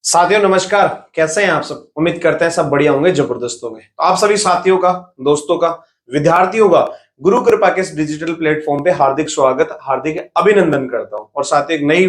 साथियों नमस्कार। कैसे हैं आप सब? उम्मीद करते हैं सब बढ़िया होंगे, जबरदस्त होंगे। तो आप सभी साथियों का, दोस्तों का, विद्यार्थियों का गुरु कृपा के इस डिजिटल प्लेटफॉर्म पे हार्दिक स्वागत, हार्दिक अभिनंदन करता हूं। और साथ ही एक नई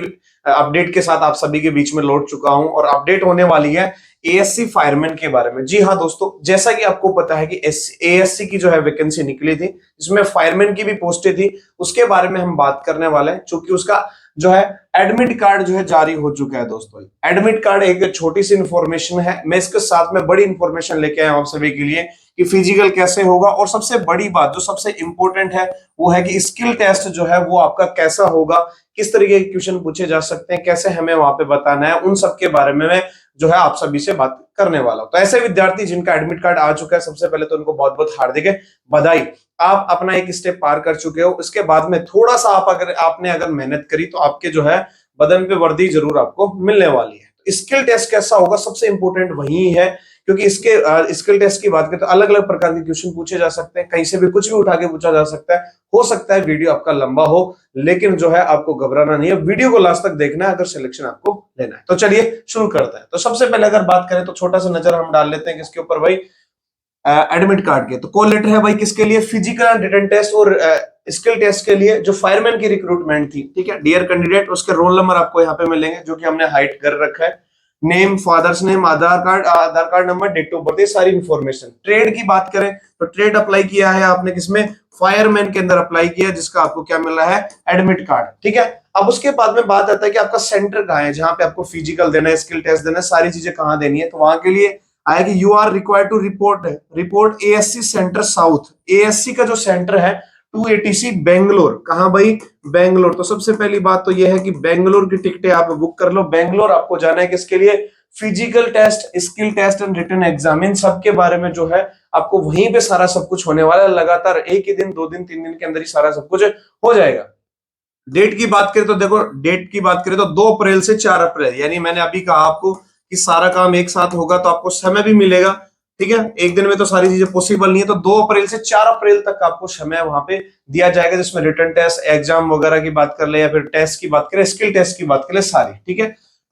अपडेट के साथ आप सभी के बीच में लौट चुका हूं और अपडेट होने वाली है एएससी फायरमैन के बारे में। जी हाँ दोस्तों, जैसा कि आपको पता है कि एएससी की जो है वैकेंसी निकली थी, जिसमें फायरमैन की भी पोस्टें थी, उसके बारे में हम बात करने वाले हैं। चूंकि उसका जो है एडमिट कार्ड जो है जारी हो चुका है दोस्तों। एडमिट कार्ड एक छोटी सी इंफॉर्मेशन है, मैं इसके साथ में बड़ी इंफॉर्मेशन लेके आया हूं आप सभी के लिए कि फिजिकल कैसे होगा। और सबसे बड़ी बात जो सबसे इंपॉर्टेंट है वो है कि स्किल टेस्ट जो है वो आपका कैसा होगा, किस तरीके के क्वेश्चन पूछे जा सकते हैं, कैसे हमें वहां पे बताना है, उन सब के बारे में मैं जो है आप सभी से बात करने वाला हूं। तो ऐसे विद्यार्थी जिनका एडमिट कार्ड आ चुका है, सबसे पहले तो उनको बहुत बहुत हार्दिक बधाई। आप अपना एक स्टेप पार कर चुके हो। इसके बाद में थोड़ा सा आपने अगर मेहनत करी तो आपके जो है बदन पे वर्दी जरूर आपको मिलने वाली है। तो स्किल टेस्ट कैसा होगा, सबसे इंपॉर्टेंट वही है, क्योंकि इसके स्किल टेस्ट की बात करें तो अलग अलग प्रकार के क्वेश्चन पूछे जा सकते हैं, कहीं से भी कुछ भी उठा के पूछा जा सकता है। हो सकता है वीडियो आपका लंबा हो, लेकिन जो है आपको घबराना नहीं है, वीडियो को लास्ट तक देखना है अगर सिलेक्शन आपको लेना है। तो चलिए शुरू करते हैं। तो सबसे पहले अगर बात करें तो छोटा सा नजर हम डाल लेते हैं किसके ऊपर भाई, एडमिट कार्ड के। तो कॉल लेटर है भाई किसके लिए, फिजिकल एंड रिटन टेस्ट और स्किल टेस्ट के लिए, जो फायरमैन की रिक्रूटमेंट थी। ठीक है, डियर कैंडिडेट, उसके रोल नंबर आपको यहाँ पे मिलेंगे जो कि हमने हाइड कर रखा है। Name, father's name, Aadhaar card number, date of birth, ये सारी इंफॉर्मेशन। ट्रेड की बात करें तो ट्रेड अप्लाई किया है आपने किसमें, फायरमैन के अंदर अप्लाई किया, जिसका आपको क्या मिला है, एडमिट कार्ड। ठीक है, अब उसके बाद में बात आता है कि आपका सेंटर कहाँ है, जहां पे आपको फिजिकल देना है, स्किल टेस्ट देना है, सारी चीजें कहाँ देनी है। तो वहां के लिए आया कि you are required to report ASC centre south. ASC का जो सेंटर है 280 बेंगलोर। कहां भाई, बेंगलोर। तो सबसे पहली बात तो यह है कि बेंगलोर की टिकटें आप बुक कर लो। बेंगलोर आपको जाना है किसके लिए, physical test, skill test and written exam, इन सब के बारे में जो है आपको वहीं पे सारा सब कुछ होने वाला है। लगातार एक ही दिन, 2 दिन, 3 दिन के अंदर ही सारा सब कुछ हो जाएगा। डेट की बात करें तो देखो, डेट की बात करें तो 2 अप्रैल से 4 अप्रैल, यानी मैंने अभी कहा आपको कि सारा काम एक साथ होगा तो आपको समय भी मिलेगा। ठीक है, एक दिन में तो सारी चीजें पॉसिबल नहीं है। तो 2 अप्रैल से 4 अप्रैल तक आपको समय वहां पे दिया जाएगा, जिसमें रिटर्न टेस्ट, एग्जाम वगैरह की बात कर ले या फिर टेस्ट की बात करें, स्किल टेस्ट की बात करें, सारी। ठीक है,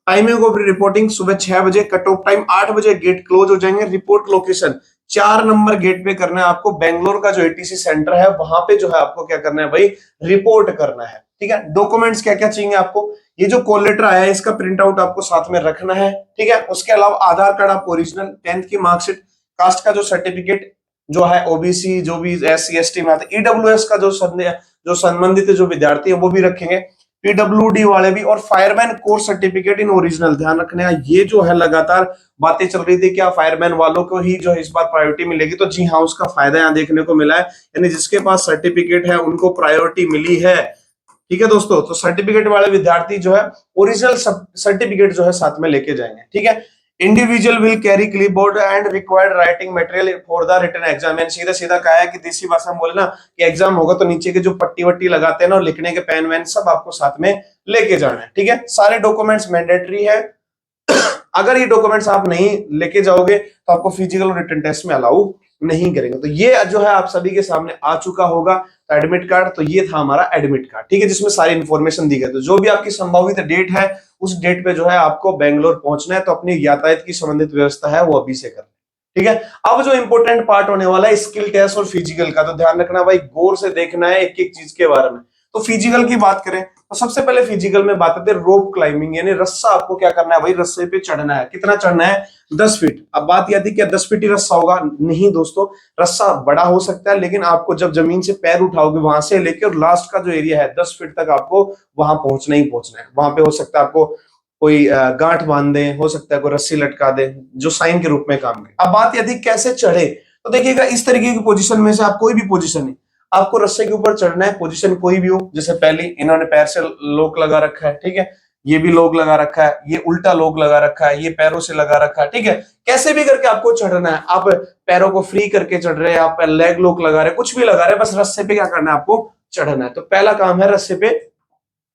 टाइमिंग ऑफ रिपोर्टिंग सुबह 6 बजे, कट ऑफ टाइम 8 बजे, गेट क्लोज हो जाएंगे। रिपोर्ट लोकेशन 4 नंबर गेट पे करना है आपको, बेंगलोर का जो एटीसी सेंटर है वहां पे जो है आपको क्या करना है भाई, रिपोर्ट करना है। ठीक है, डॉक्यूमेंट्स क्या क्या चाहिए आपको, ये जो कॉल लेटर आया है इसका प्रिंट आउट आपको साथ में रखना है। ठीक है, उसके अलावा आधार कार्ड आपको ओरिजिनल, 10th की मार्कशीट, कास्ट का जो सर्टिफिकेट जो है, ओबीसी जो भी एससी एसटी में आते, ईडब्ल्यूएस का जो संबंधित जो विद्यार्थी है वो भी रखेंगे, पीडब्ल्यूडी वाले भी, और fireman course certificate in original ध्यान रखने हैं। ये जो है लगातार बातें चल रही थी क्या फायरमैन वालों को ही जो है इस बार प्रायोरिटी मिलेगी, तो जी हाँ, उसका फायदा यहाँ देखने को मिला है, यानी जिसके पास सर्टिफिकेट है उनको प्रायोरिटी मिली है। ठीक है दोस्तों, तो सर्टिफिकेट वाले विद्यार्थी जो है ओरिजिनल सर्टिफिकेट जो है साथ में लेके जाएंगे। ठीक है, individual will carry clipboard and required writing material for the written exam. सीधा सीधा कहा है कि देसी भाषा में बोले ना कि एग्जाम होगा तो नीचे के जो पट्टी वट्टी लगाते हैं ना और लिखने के पेन वैन सब आपको साथ में लेके जाना है। ठीक है, सारे डॉक्यूमेंट्स मैंडेटरी है। अगर ये डॉक्यूमेंट्स आप नहीं लेके जाओगे तो आपको फिजिकल और रिटन टेस्ट में अलाउ नहीं करेंगे। तो ये जो है आप सभी के सामने आ चुका होगा एडमिट कार्ड। तो ये था हमारा एडमिट कार्ड। ठीक है, जिसमें सारी इंफॉर्मेशन दी गई। तो जो भी आपकी संभावित डेट है उस डेट पे जो है आपको बेंगलोर पहुंचना है, तो अपनी यातायात की संबंधित व्यवस्था है वो अभी से कर। ठीक है, अब जो इंपॉर्टेंट पार्ट होने वाला है स्किल टेस्ट और फिजिकल का, तो ध्यान रखना भाई, गौर से देखना है एक एक चीज के बारे में। तो फिजिकल की बात करें तो सबसे पहले फिजिकल में बात करते हैं रोप क्लाइंबिंग, यानी रस्सा आपको क्या करना है भाई, रस्से पे चढ़ना है। कितना चढ़ना है, 10 फीट। अब बात यह थी क्या 10 फीट ही रस्सा होगा, नहीं दोस्तों, रस्सा बड़ा हो सकता है, लेकिन आपको जब जमीन से पैर उठाओगे वहां से लेकर लास्ट का जो एरिया है 10 फीट तक आपको वहां पहुंचना ही पहुंचना है। वहां पे हो सकता है आपको कोई गांठ बांध दे, हो सकता है कोई रस्सी लटका दे जो साइन के रूप में काम करे। अब बात यदि कैसे चढ़े, तो देखिएगा इस तरीके की पोजीशन में से आप कोई भी पोजीशन नहीं, आपको रस्से के ऊपर चढ़ना है, पोजीशन कोई भी हो। जैसे पहली इन्होंने पैर से लॉक लगा रखा है, ठीक है, ये भी लॉक लगा रखा है, ये उल्टा लॉक लगा रखा है, ये पैरों से लगा रखा है। ठीक है, कैसे भी करके आपको चढ़ना है। आप पैरों को फ्री करके चढ़ रहे हैं, आप लेग लॉक लगा रहे हैं, कुछ भी लगा रहे हैं, बस रस्से पे क्या करना है, आपको चढ़ना है। तो पहला काम है रस्से पे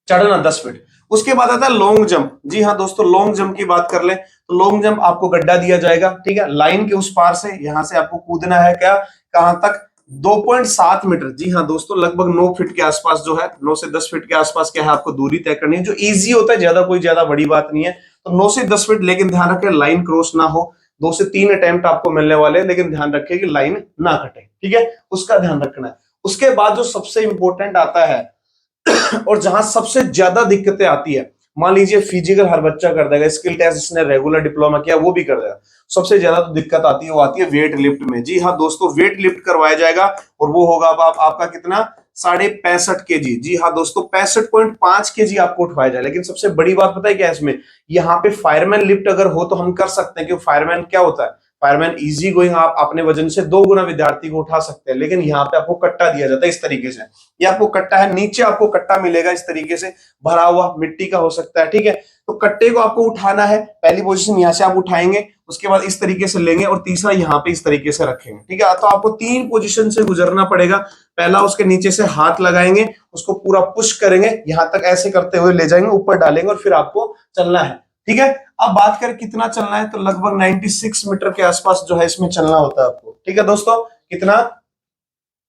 चढ़ना 10 फीट। उसके बाद आता है लॉन्ग जंप। जी हाँ दोस्तों, लॉन्ग जंप की बात कर ले तो लॉन्ग जंप आपको गड्ढा दिया जाएगा। ठीक है, लाइन के उस पार से यहां से आपको कूदना है, क्या, कहां तक, 2.7 मीटर। जी हाँ दोस्तों, लगभग 9 फीट के आसपास जो है, 9 से 10 फीट के आसपास क्या है आपको दूरी तय करनी है, जो इजी होता है, ज्यादा कोई ज्यादा बड़ी बात नहीं है। तो 9 से 10 फीट, लेकिन ध्यान रखें लाइन क्रॉस ना हो। 2 से 3 अटेम्प्ट आपको मिलने वाले हैं, लेकिन ध्यान रखें कि लाइन ना कटे, ठीक है, उसका ध्यान रखना है। उसके बाद जो सबसे इंपॉर्टेंट आता है और जहां सबसे ज्यादा दिक्कतें आती है, मान लीजिए फिजिकल हर बच्चा कर देगा, स्किल टेस्ट जिसने रेगुलर डिप्लोमा किया वो भी कर देगा, सबसे ज्यादा तो दिक्कत आती है वो आती है वेट लिफ्ट में। जी हाँ दोस्तों, वेट लिफ्ट करवाया जाएगा और वो होगा अब आपका कितना, 65.5 kg। जी हाँ दोस्तों, 65.5 kg आपको उठवाया जाए। लेकिन सबसे बड़ी बात पता है क्या है इसमें, यहाँ पे फायरमैन लिफ्ट अगर हो तो हम कर सकते हैं, क्योंकि फायरमैन क्या होता है, फायरमैन इजी गोइंग, आप अपने वजन से 2 गुना विद्यार्थी को उठा सकते हैं। लेकिन यहाँ पे आपको कट्टा दिया जाता है इस तरीके से, ये आपको कट्टा है, नीचे आपको कट्टा मिलेगा इस तरीके से भरा हुआ, मिट्टी का हो सकता है, ठीक है। तो कट्टे को आपको उठाना है, पहली पोजीशन यहाँ से आप उठाएंगे, उसके बाद इस तरीके से लेंगे और तीसरा यहाँ पे इस तरीके से रखेंगे, ठीक है। तो आपको 3 पोजीशन से गुजरना पड़ेगा। पहला उसके नीचे से हाथ लगाएंगे, उसको पूरा पुश करेंगे, यहां तक ऐसे करते हुए ले जाएंगे, ऊपर डालेंगे और फिर आपको चलना है, ठीक है। अब बात करें कितना चलना है, तो लगभग 96 मीटर के आसपास जो है इसमें चलना होता है आपको, ठीक है दोस्तों। कितना,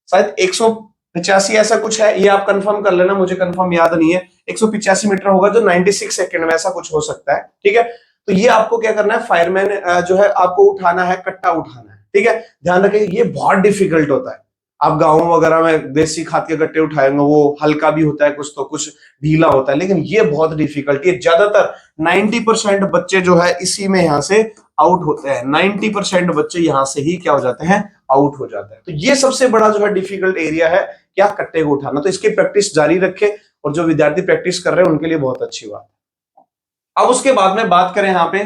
शायद 185 ऐसा कुछ है, ये आप कंफर्म कर लेना, मुझे कंफर्म याद नहीं है। 185 मीटर होगा जो 96 सेकंड में, ऐसा कुछ हो सकता है, ठीक है। तो ये आपको क्या करना है, फायरमैन जो है आपको उठाना है, कट्टा उठाना है, ठीक है। ध्यान रखिए ये बहुत डिफिकल्ट होता है। आप गाँव वगैरह में देसी खाद के कट्टे उठाएंगे, वो हल्का भी होता है कुछ, तो कुछ ढीला होता है, लेकिन ये बहुत डिफिकल्ट है। ज्यादातर 90% बच्चे जो है इसी में यहाँ से आउट होते हैं, 90% बच्चे यहाँ से ही क्या हो जाते हैं, आउट हो जाते हैं। तो ये सबसे बड़ा जो है डिफिकल्ट एरिया है, क्या, कट्टे को उठाना। तो इसकी प्रैक्टिस जारी रखें, और जो विद्यार्थी प्रैक्टिस कर रहे हैं उनके लिए बहुत अच्छी बात है। अब उसके बाद में बात करें यहाँ पे,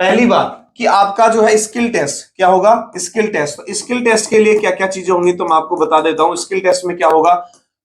पहली बात कि आपका जो है स्किल टेस्ट क्या होगा, स्किल टेस्ट। तो स्किल टेस्ट के लिए क्या क्या चीजें होंगी तो मैं आपको बता देता हूं। स्किल टेस्ट में क्या होगा,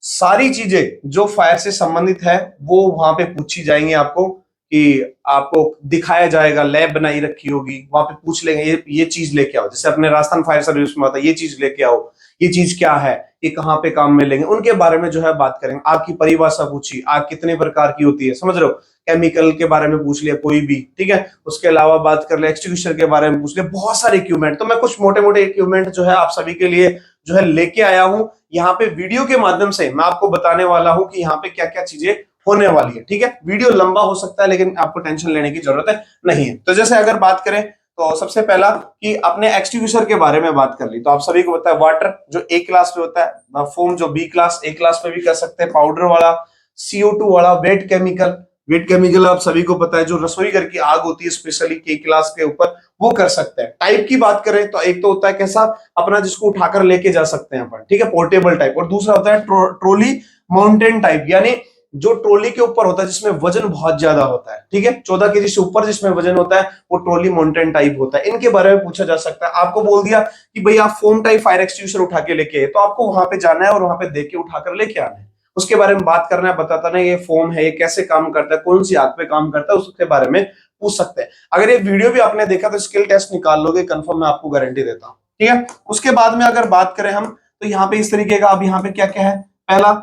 सारी चीजें जो फायर से संबंधित है वो वहां पे पूछी जाएंगी आपको, कि आपको दिखाया जाएगा, लैब बनाई रखी होगी, वहां पे पूछ लेंगे ये चीज लेके आओ, जैसे अपने राजस्थान फायर सर्विस में आता है ये चीज लेके आओ, ये चीज क्या है, ये कहाँ पे काम में लेंगे, उनके बारे में जो है बात करेंगे। आपकी परिभाषा पूछी, आग कितने प्रकार की होती है, समझ रहे हो, केमिकल के बारे में पूछ लिया कोई भी, ठीक है। उसके अलावा बात कर ले एक्सटिंग्विशर के बारे में पूछ लिया, बहुत सारे इक्विपमेंट। तो मैं कुछ मोटे मोटे इक्विपमेंट जो है आप सभी के लिए जो है लेके आया हूं, यहाँ पे वीडियो के माध्यम से मैं आपको बताने वाला हूं कि यहाँ पे क्या क्या चीजें होने वाली है, ठीक है। वीडियो लंबा हो सकता है, लेकिन आपको टेंशन लेने की जरूरत नहीं है। तो जैसे अगर बात करें तो सबसे पहला कि अपने एक्सटिंग्विशर के बारे में बात कर ली, तो आप सभी को पता है वाटर जो ए क्लास पे होता है, फोम जो बी क्लास, ए क्लास पे भी कर सकते हैं, पाउडर वाला, CO2 वाला, वेट केमिकल। वेट केमिकल आप सभी को पता है, जो रसोई घर की आग होती है स्पेशली के क्लास के ऊपर, वो कर सकते हैं। टाइप की बात करें तो एक तो होता है कैसा, अपना जिसको उठाकर लेके जा सकते हैं अपन, ठीक है, पोर्टेबल टाइप, और दूसरा होता है ट्रोली माउंटेन टाइप, यानी जो ट्रोली के ऊपर होता है जिसमें वजन बहुत ज्यादा होता है, ठीक है, 14 kg से ऊपर जिसमें वजन होता है वो ट्रोली माउंटेन टाइप होता है। इनके बारे में पूछा जा सकता है। आपको बोल दिया कि भाई आप फोम टाइप फायर एक्सटिंग्विशर उठा के लेके, तो आपको वहां पे जाना है और वहां पे देख के उठाकर लेके आना है, उसके बारे में बात करना है, बताता ना ये फोम है, ये कैसे काम करता है, कौन सी आग पे काम करता है, उसके बारे में पूछ सकते हैं। अगर ये वीडियो भी आपने देखा तो स्किल टेस्ट निकाल लोगे कंफर्म, मैं आपको गारंटी देता हूं, ठीक है। उसके बाद में अगर बात करें हम, तो यहाँ पे इस तरीके का, अब यहाँ पे क्या क्या है, पहला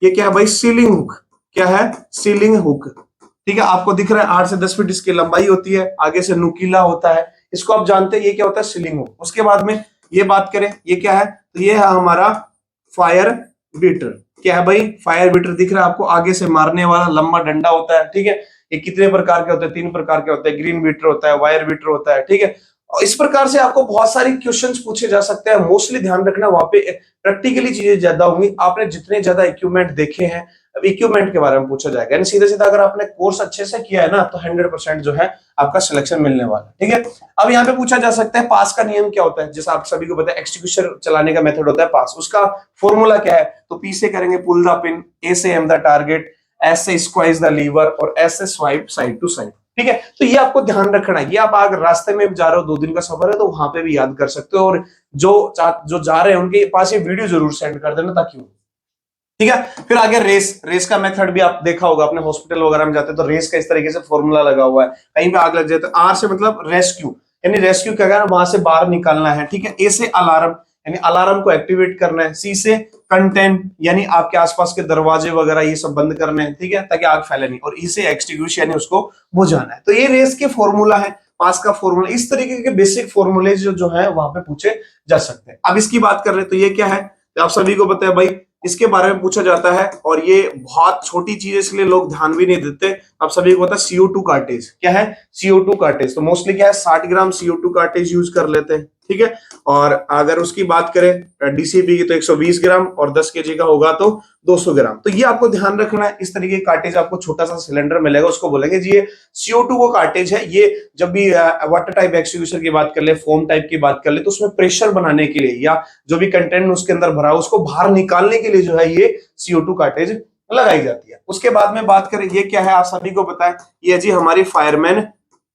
ये क्या है भाई, सीलिंग हुक। क्या है, सीलिंग हुक, ठीक है, आपको दिख रहा है 8 से 10 फीट इसकी लंबाई होती है, आगे से नुकीला होता है, इसको आप जानते हैं ये क्या होता है, सीलिंग हुक। उसके बाद में ये बात करें, ये क्या है, तो ये है हमारा फायर बीटर। क्या है भाई, फायर बीटर दिख रहा है आपको, आगे से मारने वाला लंबा डंडा होता है, ठीक है। ये कितने प्रकार के होते हैं, 3 प्रकार के होते हैं, ग्रीन बीटर होता है, वायर बीटर होता है, ठीक है। और इस प्रकार से आपको बहुत सारी क्वेश्चंस पूछे जा सकते हैं। मोस्टली ध्यान रखना वहां पे प्रैक्टिकली चीजें ज्यादा होंगी, आपने जितने ज्यादा इक्विपमेंट देखे हैं, अब इक्विपमेंट के बारे में पूछा जाएगा, यानी सीधा सीधा अगर आपने कोर्स अच्छे से किया है ना, तो 100% जो है आपका सिलेक्शन मिलने वाला है, ठीक है। अब यहाँ पे पूछा जा सकता है पास का नियम क्या होता है, जैसा आप सभी को पता है एक्सटिंग्विशर चलाने का मेथड होता है पास, उसका फॉर्मूला क्या है, तो पी से करेंगे पुल द पिन, ए से एम द टारगेट, एस से स्क्वाइज द लीवर, और एस से स्वाइप साइड टू साइड, ठीक है। तो ये आपको ध्यान रखना है, ये आप अगर रास्ते में जा रहे हो, 2 दिन का सफर है, तो वहां पे भी याद कर सकते हो, और जो जा रहे हैं उनके पास ये वीडियो जरूर सेंड कर देना ताकि, ठीक है। फिर आगे रेस का मेथड भी आप देखा होगा, अपने हॉस्पिटल वगैरह में जाते हैं तो रेस का इस तरीके से फॉर्मूला लगा हुआ है, कहीं पे आग लग जाए तो आर से मतलब रेस्क्यू, यानी रेस्क्यू क्या करना, वहां से बाहर निकालना है, ठीक है। ए से अलार्म, यानी अलार्म को एक्टिवेट करना है। सी से कंटेन, यानी आपके आसपास के दरवाजे वगैरह ये सब बंद करने हैं, ठीक है, ताकि आग फैले नहीं। और ई से एक्सटिंग्विश, यानी उसको बुझाना है। तो ये रेस के फॉर्मूला है, पास का फॉर्मूला, इस तरीके के बेसिक फॉर्मूले जो है वहां पे पूछे जा सकते हैं। अब इसकी बात कर रहे हैं तो ये क्या है, तो आप सभी को पता है भाई, इसके बारे में पूछा जाता है, और ये बहुत छोटी चीज है इसलिए लोग ध्यान भी नहीं देते। आप सभी को पता है CO2 कार्टेज क्या है। CO2 कार्टेज तो मोस्टली क्या है, 60 ग्राम CO2 कार्टेज यूज कर लेते हैं, ठीक है। और अगर उसकी बात करें DCP की तो 120 ग्राम, और 10 kg का होगा तो 200 ग्राम। तो ये आपको ध्यान रखना है। इस तरीके का कार्टेज आपको छोटा सा सिलेंडर मिलेगा, उसको बोलेंगे जी ये CO2 वो कार्टेज है। ये जब भी वाटर टाइप एक्सक्यूशन की बात कर ले, फोम टाइप की बात कर ले, तो उसमें प्रेशर बनाने के लिए या जो भी कंटेंट उसके अंदर भरा उसको बाहर निकालने के लिए जो है ये CO2 कार्टेज लगाई जाती है। उसके बाद में बात करें, ये क्या है आप सभी को पता है, ये जी हमारी फायरमैन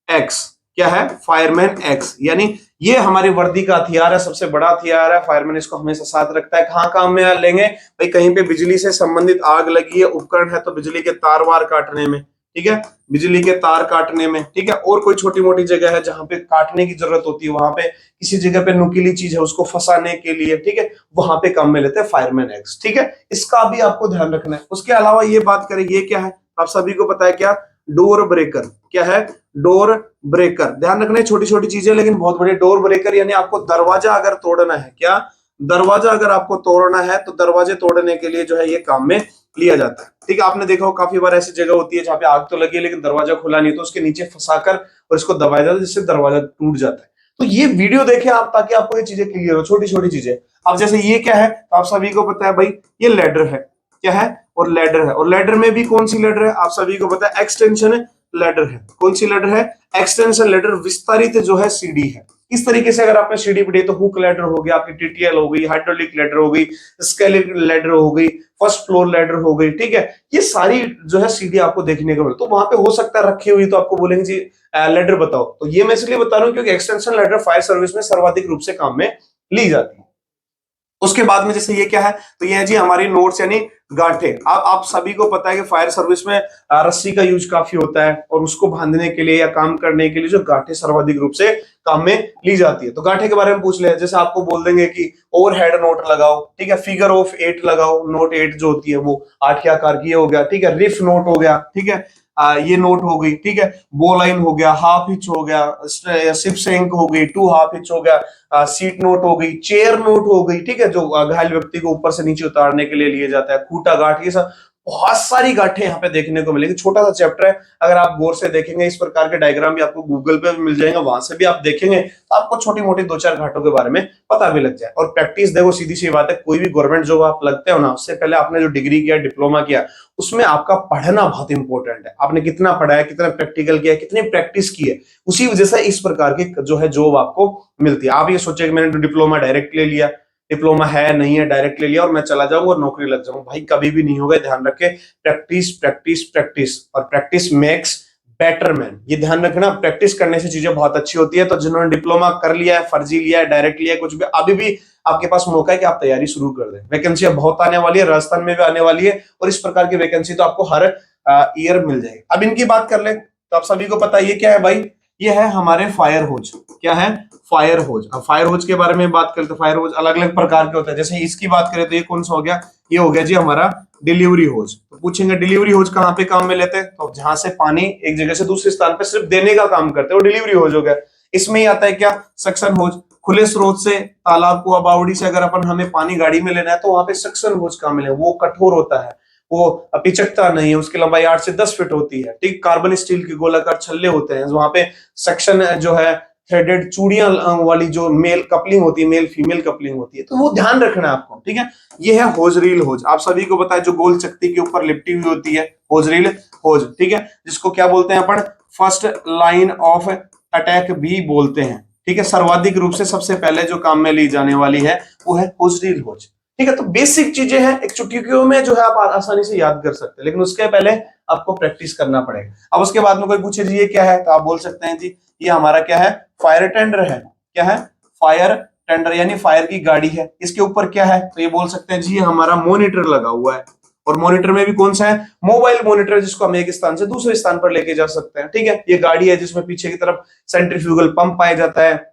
एक्स। क्या है, फायरमैन एक्स, यानी ये हमारी वर्दी का हथियार है, सबसे बड़ा हथियार है। फायरमैन इसको हमेशा साथ रखता है। कहाँ काम में लेंगे भाई, कहीं पे बिजली से संबंधित आग लगी है, उपकरण है, तो बिजली के तार वार काटने में, ठीक है, बिजली के तार काटने में, ठीक है। और कोई छोटी मोटी जगह है जहां पे काटने की जरूरत होती है, वहां पे किसी जगह पे नुकीली चीज है उसको फंसाने के लिए, ठीक है, वहां पे काम में लेते हैं फायरमैन एक्स, ठीक है। इसका भी आपको ध्यान रखना है। उसके अलावा ये बात करें, ये क्या है आप सभी को पता है, क्या, डोर ब्रेकर। क्या है, डोर ब्रेकर। ध्यान रखना है, छोटी छोटी चीजें लेकिन बहुत बड़ी। डोर ब्रेकर यानी आपको दरवाजा अगर तोड़ना है, क्या, दरवाजा अगर आपको तोड़ना है तो दरवाजे तोड़ने के लिए जो है ये काम में लिया जाता है, ठीक है। आपने देखा हो काफी बार ऐसी जगह होती है जहां पे आग तो लगी है लेकिन दरवाजा खुला नहीं, तो उसके नीचे फंसाकर और इसको दबाया जाता है जिससे दरवाजा टूट जाता है। तो ये वीडियो देखें आप, ताकि आपको ये चीजें क्लियर हो, छोटी छोटी चीजें। अब जैसे ये क्या है, तो आप सभी को पता है भाई, ये लेडर है। क्या है, और लेडर है। और लेडर में भी कौन सी लेडर है आप सभी को पता है, एक्सटेंशन लेडर है। कौन सी लेडर है, एक्सटेंशन लेडर। विस्तारित जो है सीढ़ी है। इस तरीके से अगर आपने सीढ़ी पढ़ी तो हुक लेडर हो गया, आपकी TTL हो गई, हाइड्रोलिक लेडर हो गई, स्केलेट लेडर हो गई, फर्स्ट फ्लोर लेडर हो गई, ठीक है। ये सारी जो है सीढ़ी आपको देखने को मिले, तो वहां पे हो सकता है रखी हुई, तो आपको बोलेंगे जी लेडर बताओ। तो ये मैं इसलिए बता रहा हूं क्योंकि एक्सटेंशन लेडर फायर सर्विस में सर्वाधिक रूप से काम में ली जाती है। उसके बाद में जैसे ये क्या है, तो ये है जी हमारी नोट्स यानी गांठे। आप सभी को पता है कि फायर सर्विस में रस्सी का यूज काफी होता है, और उसको बांधने के लिए या काम करने के लिए जो गांठे सर्वाधिक रूप से काम में ली जाती है। तो गांठे के बारे में पूछ ले, जैसे आपको बोल देंगे कि ओवरहेड नोट लगाओ, ठीक है, फिगर ऑफ 8 लगाओ। नोट 8 जो होती है वो 8 के आकार की हो गया, ठीक है। रिफ नोट हो गया, ठीक है, ये नोट हो गई, ठीक है। बो लाइन हो गया, हाफ हिच हो गया, सिप सेंक हो गई, 2 हाफ हिच हो गया, सीट नोट हो गई, चेयर नोट हो गई, ठीक है, जो घायल व्यक्ति को ऊपर से नीचे उतारने के लिए लिए जाता है। खूटा गांठ, ये सब बहुत सारी गांठें यहाँ पे देखने को मिलेगी। छोटा सा चैप्टर है, अगर आप गौर से देखेंगे इस प्रकार के डायग्राम भी आपको गूगल पे भी मिल जाएंगे, वहां से भी आप देखेंगे तो आपको छोटी मोटी 2-4 घाटों के बारे में पता भी लग जाए। और प्रैक्टिस देखो, सीधी सी बात है, कोई भी गवर्नमेंट जॉब आप लगते हो ना, उससे पहले आपने जो डिग्री किया, डिप्लोमा किया, उसमें आपका पढ़ना बहुत इंपॉर्टेंट है। आपने कितना पढ़ा है, कितना प्रैक्टिकल किया है, कितनी प्रैक्टिस की है, उसी वजह से इस प्रकार की जो है जॉब आपको मिलती है। आप ये सोचे कि मैंने डिप्लोमा डायरेक्ट ले लिया, डिप्लोमा है नहीं है, डायरेक्ट ले लिया और मैं चला जाऊंगा और नौकरी लग जाऊंगा, भाई कभी भी नहीं होगा। ध्यान रखे, प्रैक्टिस प्रैक्टिस प्रैक्टिस, और प्रैक्टिस मेक्स बेटर मैन। ये ध्यान रखना, प्रैक्टिस करने से चीजें बहुत अच्छी होती है। तो जिन्होंने डिप्लोमा कर लिया है, फर्जी लिया है, डायरेक्ट लिया है, कुछ भी, अभी भी आपके पास मौका है कि आप तैयारी शुरू कर दें। वैकेंसी अब बहुत आने वाली है, राजस्थान में भी आने वाली है, और इस प्रकार की वैकेंसी तो आपको हर ईयर मिल जाएगी। अब इनकी बात कर ले, तो आप सभी को पता है ये क्या है भाई, ये है हमारे फायर होज। क्या है, फायर होज। अब फायर होज के बारे में बात करें तो फायर होज अलग अलग प्रकार के होते हैं। जैसे इसकी बात करें तो ये कौन सा हो गया, ये हो गया जी हमारा डिलीवरी होज। तो पूछेंगे डिलीवरी होज कहाँ पे काम में लेते हैं, तो जहां से पानी एक जगह से दूसरे स्थान पे सिर्फ देने का काम करते हैं वो डिलीवरी होज हो गया। इसमें ही आता है क्या, सक्शन होज। खुले स्रोत से, तालाब को, बावड़ी से अगर अपन हमें पानी गाड़ी में लेना है तो वहां पे सक्शन होज काम में ले, वो कठोर होता है, वो पिचकता नहीं है, उसकी लंबाई 8 से 10 फीट होती है, ठीक। कार्बन स्टील के गोलाकार छल्ले होते हैं, वहां पे सेक्शन जो है थ्रेडेड चूड़ियां वाली जो मेल कपलिंग होती है, मेल फीमेल कपलिंग होती है, तो वो ध्यान रखना है आपको, ठीक है। ये है होज रील होज। आप सभी को पता है जो गोल चक्ति के ऊपर लिपटी हुई होती है, होज रील होज, ठीक है, जिसको क्या बोलते हैं अपन, फर्स्ट लाइन ऑफ अटैक भी बोलते हैं, ठीक है। सर्वाधिक रूप से सबसे पहले जो काम में ली जाने वाली है वो है होज रील होज, ठीक है। तो बेसिक चीजें हैं, एक चुटकियों में जो है आप आसानी से याद कर सकते हैं, लेकिन उसके पहले आपको प्रैक्टिस करना पड़ेगा। अब उसके बाद में कोई पूछे जी ये क्या है, तो आप बोल सकते हैं जी ये हमारा क्या है, फायर टेंडर है। क्या है, फायर टेंडर, यानी फायर की गाड़ी है। इसके ऊपर क्या है, तो ये बोल सकते हैं जी ये हमारा मॉनिटर लगा हुआ है, और मॉनिटर में भी कौन सा है, मोबाइल मॉनिटर, जिसको हम एक स्थान से दूसरे स्थान पर लेके जा सकते हैं, ठीक है। ये गाड़ी है जिसमें पीछे की तरफ सेंट्रीफ्यूगल पंप पाया जाता है,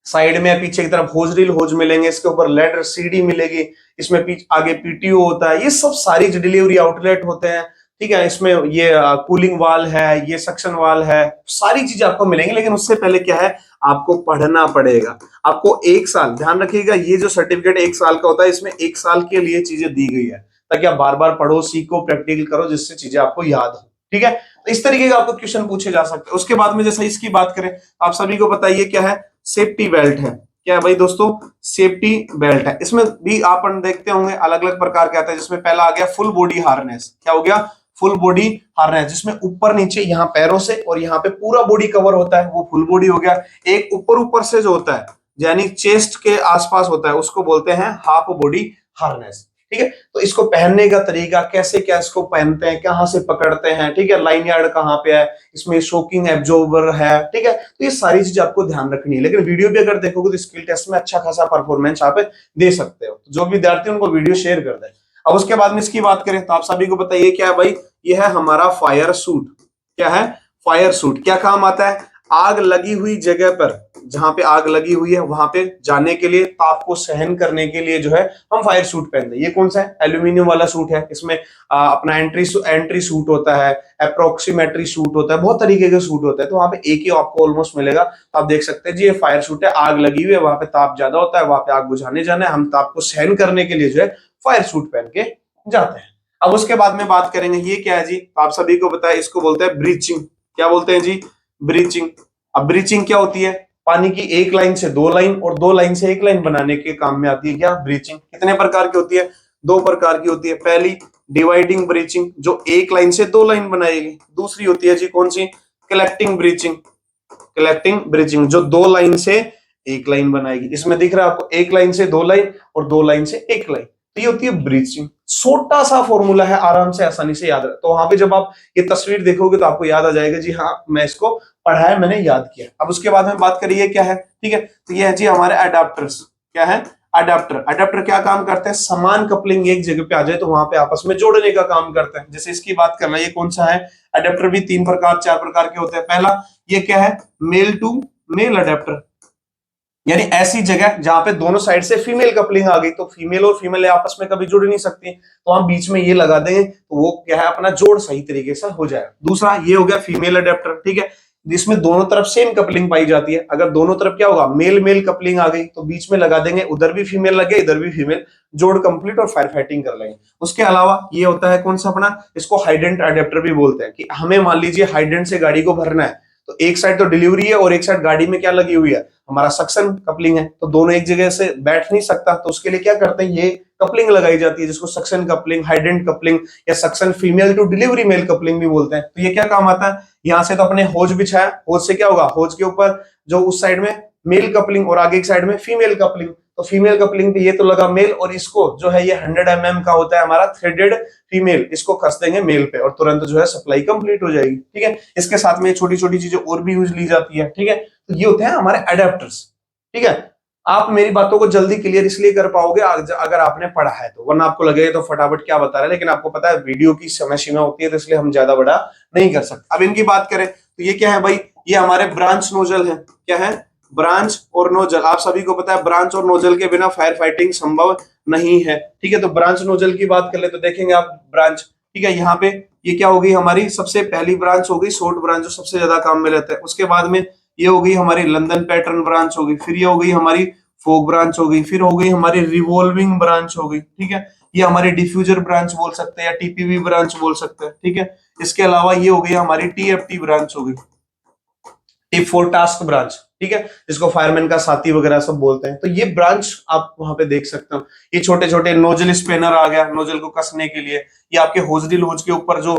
साइड में पीछे की तरफ होज रील होज मिलेंगे, इसके ऊपर लेडर सीडी मिलेगी, इसमें आगे PTO होता है। ये सब सारी जो डिलीवरी आउटलेट होते हैं, ठीक है, इसमें ये कूलिंग वाल है, ये सक्शन वाल है, सारी चीजें आपको मिलेंगी। लेकिन उससे पहले क्या है, आपको पढ़ना पड़ेगा। आपको 1 साल, ध्यान रखिएगा, ये जो सर्टिफिकेट 1 साल का होता है, इसमें 1 साल के लिए चीजें दी गई है ताकि आप बार बार पढ़ो, सीखो, प्रैक्टिकल करो, जिससे चीजें आपको याद हो। ठीक है, तो इस तरीके का आपको क्वेश्चन पूछे जा सकते हैं। उसके बाद में जैसे इसकी बात करें, आप सभी को पता है ये क्या है, सेफ्टी बेल्ट है। क्या है भाई दोस्तों, सेफ्टी बेल्ट है। इसमें भी आप देखते होंगे अलग अलग प्रकार के आते हैं, जिसमें पहला आ गया फुल बॉडी हार्नेस। क्या हो गया, फुल बॉडी हार्नेस, जिसमें ऊपर नीचे यहाँ पैरों से और यहाँ पे पूरा बॉडी कवर होता है, वो फुल बॉडी हो गया। एक ऊपर ऊपर से जो होता है, यानी चेस्ट के आसपास होता है, उसको बोलते हैं हाफ बॉडी हार्नेस। ठीक है, तो इसको पहनने का तरीका कैसे, क्या इसको पहनते हैं, कहां से पकड़ते हैं, ठीक है, लाइन यार्ड कहां पे है, इसमें शोकिंग एब्जॉर्बर है। ठीक है, तो ये सारी चीजें आपको ध्यान रखनी है। लेकिन वीडियो भी अगर देखोगे तो स्किल टेस्ट में अच्छा खासा परफॉर्मेंस आप दे सकते हो। जो विद्यार्थी उनको वीडियो शेयर कर दे। अब उसके बाद में इसकी बात करें तो आप सभी को बताइए क्या है भाई, ये है हमारा फायर सूट। क्या है, फायर सूट। क्या काम आता है, आग लगी हुई जगह पर, जहां पे आग लगी हुई है वहां पे जाने के लिए, ताप को सहन करने के लिए जो है हम फायर सूट पहनते हैं। ये कौन सा है, एल्यूमिनियम वाला सूट है। इसमें अपना एंट्री सूट होता है, अप्रोक्सीमेटरी सूट होता है, बहुत तरीके के सूट होते हैं। तो वहां पे एक ही आपको ऑलमोस्ट मिलेगा। तो आप देख सकते हैं जी, ये फायर सूट है, आग लगी हुई है, वहां पे ताप ज्यादा होता है, वहां पे आग बुझाने जाना है, हम ताप को सहन करने के लिए जो है फायर सूट पहन के जाते हैं। अब उसके बाद में बात करेंगे, ये क्या है जी, तो आप सभी को बताया, इसको बोलते हैं ब्रीचिंग। क्या बोलते हैं जी, ब्रीचिंग। अब ब्रीचिंग क्या होती है, पानी की एक लाइन से 2 लाइन और 2 लाइन से 1 लाइन बनाने के काम में आती है। क्या, ब्रीचिंग। कितने प्रकार की होती है, 2 प्रकार की होती है। पहली डिवाइडिंग ब्रीचिंग, जो 1 लाइन से 2 लाइन बनाएगी। दूसरी होती है जी कौन सी, कलेक्टिंग ब्रीचिंग। कलेक्टिंग ब्रीचिंग, जो 2 लाइन से 1 लाइन बनाएगी। इसमें दिख रहा है आपको, 1 लाइन से 2 लाइन और 2 लाइन से 1 लाइन, तो ये होती है ब्रीचिंग। छोटा सा फॉर्मूला है, आराम से आसानी से याद रहे। तो वहां पे जब आप ये तस्वीर देखोगे तो आपको याद आ जाएगा जी, हाँ मैं इसको पढ़ा है, मैंने याद किया। अब उसके बाद में बात करिए क्या है, ठीक है, तो ये है जी हमारे अडेप्टर्स। क्या है, अडेप्टर। अडेप्टर क्या काम करते हैं, समान कपलिंग एक जगह पे आ जाए तो वहां पे आपस में जोड़ने का काम करते हैं। जैसे इसकी बात कर रहे हैं, ये कौन सा है, अडेप्टर भी 3 प्रकार 4 प्रकार के होते हैं। पहला ये क्या है, मेल टू मेल अडेप्टर, यानी ऐसी जगह जहां पे दोनों साइड से फीमेल कपलिंग आ गई, तो फीमेल और फीमेल आपस में कभी जुड़ नहीं सकती, तो हम बीच में ये लगा देंगे तो वो क्या है, अपना जोड़ सही तरीके से हो जाएगा। दूसरा ये हो गया फीमेल अडेप्टर। ठीक है, जिसमें दोनों तरफ सेम कपलिंग पाई जाती है। अगर दोनों तरफ क्या होगा, मेल मेल कपलिंग आ गई तो बीच में लगा देंगे, उधर भी फीमेल लगे इधर भी फीमेल, जोड़ कंप्लीट और फायर फाइटिंग कर लेंगे। उसके अलावा ये होता है कौन सा अपना, इसको हाइडेंट अडेप्टर भी बोलते हैं। कि हमें मान लीजिए हाइडेंट से गाड़ी को भरना है, तो एक साइड तो डिलीवरी है और एक साइड गाड़ी में क्या लगी हुई है, हमारा सक्शन कपलिंग है, तो दोनों एक जगह से बैठ नहीं सकता, तो उसके लिए क्या करते हैं, ये कपलिंग लगाई जाती है, जिसको सक्शन कपलिंग, हाइडेंट कपलिंग या suction female to delivery male coupling भी बोलते हैं। तो ये क्या काम आता है, यहाँ से तो अपने होज बिछाया, होज से क्या होगा, होज के ऊपर जो उस साइड में मेल कपलिंग और आगे की साइड में फीमेल कपलिंग, तो फीमेल कपलिंग पे ये तो लगा मेल, और इसको जो है ये 100 mm का होता है हमारा थ्रेडेड फीमेल, इसको कस देंगे मेल पे और तुरंत जो है सप्लाई कंप्लीट हो जाएगी। ठीक है, इसके साथ में छोटी छोटी चीजें और भी यूज ली जाती है। ठीक है, तो ये होते हैं हमारे अडेप्टर्स। ठीक है, आप मेरी बातों को जल्दी क्लियर इसलिए कर पाओगे अगर आपने पढ़ा है तो, वरना आपको लगेगा तो फटाफट क्या बता रहे हैं, लेकिन आपको पता है वीडियो की समय सीमा होती है, तो इसलिए हम ज्यादा बड़ा नहीं कर सकते। अब इनकी बात करें तो ये क्या है भाई, ये हमारे ब्रांच नोजल है। क्या है, ब्रांच और नोजल। आप सभी को पता है ब्रांच और नोजल के बिना फायर फाइटिंग संभव नहीं है। ठीक है, तो ब्रांच नोजल की बात कर ले तो देखेंगे आप ब्रांच, ठीक है, यहाँ पे ये क्या होगी, हमारी सबसे पहली ब्रांच होगी शॉर्ट ब्रांच, जो सबसे ज्यादा काम में रहता है। उसके बाद में ये हो गई हमारी लंदन पैटर्न ब्रांच होगी, फिर ये हो गई हमारी फोक ब्रांच हो गई, फिर हो गई हमारी रिवॉल्विंग ब्रांच हो गई। ठीक है, ये हमारी डिफ्यूजर ब्रांच बोल सकते हैं या टीपीवी ब्रांच बोल सकते हैं। ठीक है, इसके अलावा ये हो गई हमारी टीएफटी ब्रांच हो गई, टिप फॉर टास्क ब्रांच। ठीक है, जिसको फायरमैन का साथी वगैरह सब बोलते हैं। तो ये ब्रांच आप वहां पे देख सकते हो। ये छोटे छोटे नोजल स्पेनर आ गया, नोजल को कसने के लिए। ये आपके होजडिल होज के ऊपर जो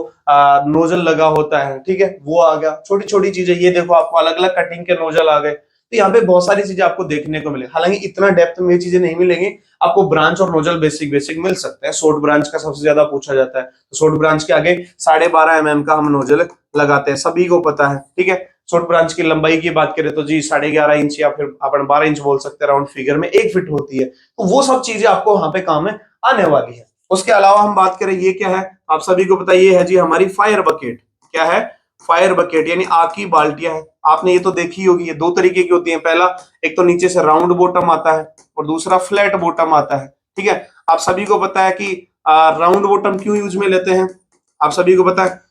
नोजल लगा होता है, ठीक है, वो आ गया। छोटी छोटी चीजें, ये देखो आपको अलग अलग कटिंग के नोजल आ गए। तो यहाँ पे बहुत सारी चीजें आपको देखने को मिले, हालांकि इतना डेप्थ में ये चीजें नहीं मिलेंगी आपको। ब्रांच और नोजल बेसिक बेसिक मिल सकते हैं। शॉर्ट ब्रांच का सबसे ज्यादा पूछा जाता है, तो शॉर्ट ब्रांच के आगे 12.5 mm का हम नोजल लगाते हैं, सभी को पता है। ठीक है, शॉर्ट ब्रांच की लंबाई की बात करें तो जी 11.5 इंच या फिर अपन 12 इंच बोल सकते हैं, राउंड फिगर में 1 फीट होती है। तो वो सब चीजें आपको वहां पे काम में आने वाली है। उसके अलावा हम बात करें, ये क्या है, आप सभी को पता ये है जी हमारी फायर बकेट। क्या है, फायर बकेट, यानी आग की बाल्टियां है। आपने ये तो देखी होगी, ये 2 तरीके की होती है। पहला, एक तो नीचे से राउंड बॉटम आता है और दूसरा फ्लैट बॉटम आता है। ठीक है, आप सभी को पता है कि राउंड बॉटम क्यों यूज में लेते हैं, आप सभी को पता है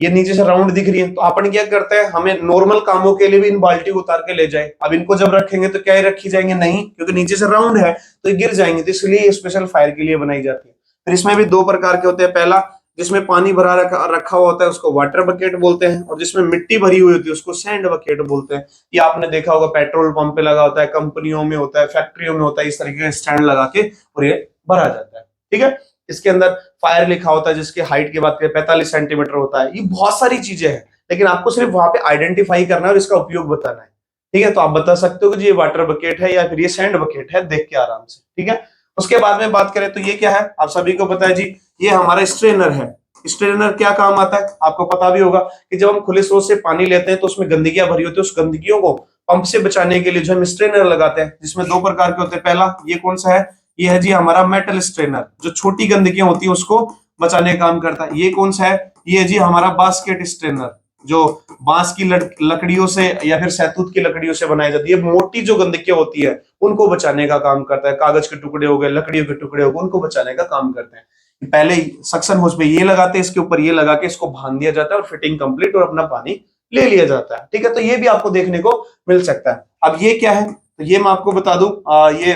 ये नीचे से राउंड दिख रही है, तो अपन क्या करते हैं, हमें नॉर्मल कामों के लिए भी इन बाल्टी को उतार के ले जाए। अब इनको जब रखेंगे तो क्या ही रखी जाएंगे, नहीं, क्योंकि नीचे से राउंड है तो ये गिर जाएंगे, तो इसलिए स्पेशल फायर के लिए बनाई जाती है। फिर इसमें भी दो प्रकार के होते हैं, पहला जिसमें पानी भरा रखा हुआ होता है उसको वाटर बकेट बोलते हैं, और जिसमें मिट्टी भरी हुई होती है उसको सैंड बकेट बोलते हैं। ये आपने देखा होगा पेट्रोल पंप पे लगा होता है, कंपनियों में होता है, फैक्ट्रियों में होता है, इस तरीके का स्टैंड लगा के और ये भरा जाता है। ठीक है, इसके अंदर फायर लिखा होता है, जिसकी हाइट की बात करें 45 सेंटीमीटर होता है। ये बहुत सारी चीजें हैं, लेकिन आपको सिर्फ वहां पे आइडेंटिफाई करना है और इसका उपयोग बताना है। ठीक है, तो आप बता सकते हो कि ये वाटर बकेट है या फिर ये सैंड बकेट है, देख के आराम से। ठीक है, उसके बाद में बात करें तो ये क्या है, आप सभी को पता है जी, ये हमारा स्ट्रेनर है। स्ट्रेनर क्या काम आता है, आपको पता भी होगा कि जब हम खुले स्रोत से पानी लेते हैं तो उसमें गंदगियां भरी होती है, उस गंदगियों को पंप से बचाने के लिए जो हम स्ट्रेनर लगाते हैं, जिसमें दो प्रकार के होते हैं। पहला ये कौन सा है, ये है जी हमारा मेटल स्ट्रेनर, जो छोटी गंदगियां होती है उसको बचाने का काम करता है। ये कौन सा है, ये है जी हमारा बास्केट स्ट्रेनर, जो बांस की लकड़ियों से या फिर सहतूत की लकड़ियों से बनाई जाती है। मोटी जो गंदगियां होती है उनको बचाने का काम करता है, कागज के टुकड़े हो गए, लकड़ियों के टुकड़े हो गए, उनको बचाने का काम करते हैं। पहले सक्शन होज पे ये लगाते हैं, इसके ऊपर ये लगा के इसको बांध दिया जाता है और फिटिंग कंप्लीट और अपना पानी ले लिया जाता है। ठीक है, तो ये भी आपको देखने को मिल सकता है। अब ये क्या है, तो ये मैं आपको बता दूं, ये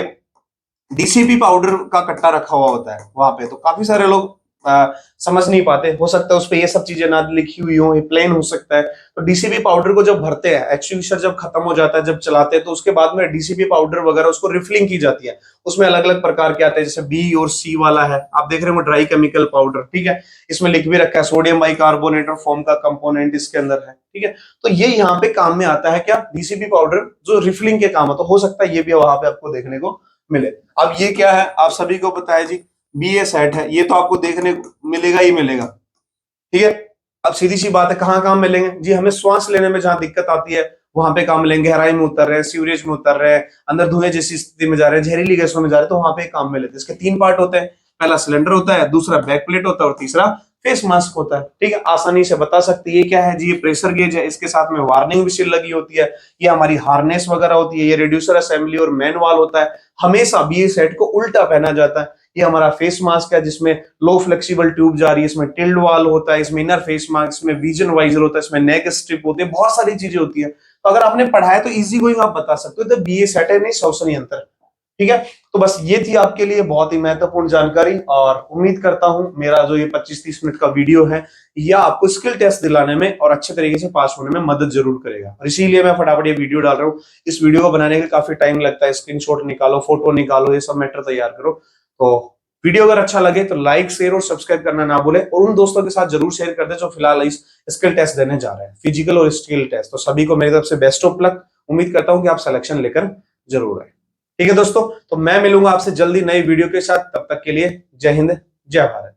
डीसीपी पाउडर का कट्टा रखा हुआ होता है वहां पे, तो काफी सारे लोग समझ नहीं पाते, हो सकता है उस पे ये सब चीजें ना लिखी हुई हो, ये प्लेन हो सकता है। तो डीसीपी पाउडर को जब भरते हैं, एक्सटिंग्विशर जब खत्म हो जाता है, जब चलाते हैं, तो उसके बाद में डीसीपी पाउडर वगैरह उसको रिफिलिंग की जाती है। उसमें अलग अलग प्रकार के आते हैं, जैसे बी और सी वाला है, आप देख रहे हो ड्राई केमिकल पाउडर। ठीक है, इसमें लिख भी रखा है सोडियम बाइकार्बोनेट और फोम का कंपोनेंट इसके अंदर है। ठीक है, तो ये यहाँ पे काम में आता है, क्या, डीसीपी पाउडर जो रिफिलिंग के काम है, तो हो सकता है ये भी वहां पे आपको देखने को मिले। अब ये क्या है, आप सभी को पता है जी, बीए सेट है, ये तो आपको देखने को मिलेगा ही मिलेगा। ठीक है, अब सीधी सी बात है, कहाँ काम मिलेंगे जी, हमें श्वास लेने में जहां दिक्कत आती है वहां पे काम मिलेंगे, गहराई में उतर रहे हैं, सीवरेज में उतर रहे हैं, अंदर धुएं जैसी स्थिति में जा रहे हैं, जहरीली गैसों में जा रहे हैं, तो वहां पे काम में लेते हैं। इसके तीन पार्ट होते हैं, पहला सिलेंडर होता है, दूसरा बैक प्लेट होता है और तीसरा फेस मास्क होता है। ठीक है, आसानी से बता सकते हैं ये क्या है जी, ये प्रेशर गेज है, इसके साथ में वार्निंग व्हीसल लगी होती है, ये हमारी हार्नेस वगैरह होती है, ये रिड्यूसर असेंबली और मैनुअल होता है। हमेशा बीए सेट को उल्टा पहना जाता है। ये हमारा फेस मास्क है, जिसमें लो फ्लेक्सिबल ट्यूब जा रही है, इसमें टिल्ड वाल होता है, इसमें इनर फेस मास्क, इसमें विजन वाइजर होता है, इसमें नेक स्ट्रिप होती है, बहुत सारी चीजें होती है। तो अगर आपने पढ़ा है तो इजी गोइंग आप बता सकते हो, तो बीए सेट है, नहीं 100 नहीं अंतर। ठीक है, तो बस ये थी आपके लिए बहुत ही महत्वपूर्ण जानकारी, और उम्मीद करता हूं मेरा जो ये 25-30 मिनट का वीडियो है यह आपको स्किल टेस्ट दिलाने में और अच्छे तरीके से पास होने में मदद जरूर करेगा, और इसीलिए मैं फटाफट ये वीडियो डाल रहा हूँ। इस वीडियो को बनाने के काफी टाइम लगता है, स्क्रीनशॉट निकालो, फोटो निकालो, ये सब मैटर तैयार करो। तो वीडियो अगर अच्छा लगे तो लाइक, शेयर और सब्सक्राइब करना ना भूले, और उन दोस्तों के साथ जरूर शेयर कर दे जो फिलहाल इस स्किल टेस्ट देने जा रहे हैं, फिजिकल और स्किल टेस्ट। तो सभी को मेरी तरफ से बेस्ट ऑफ लक, उम्मीद करता हूं कि आप सिलेक्शन लेकर जरूर आए। ठीक है दोस्तों, तो मैं मिलूंगा आपसे जल्दी नई वीडियो के साथ, तब तक के लिए जय हिंद, जय भारत।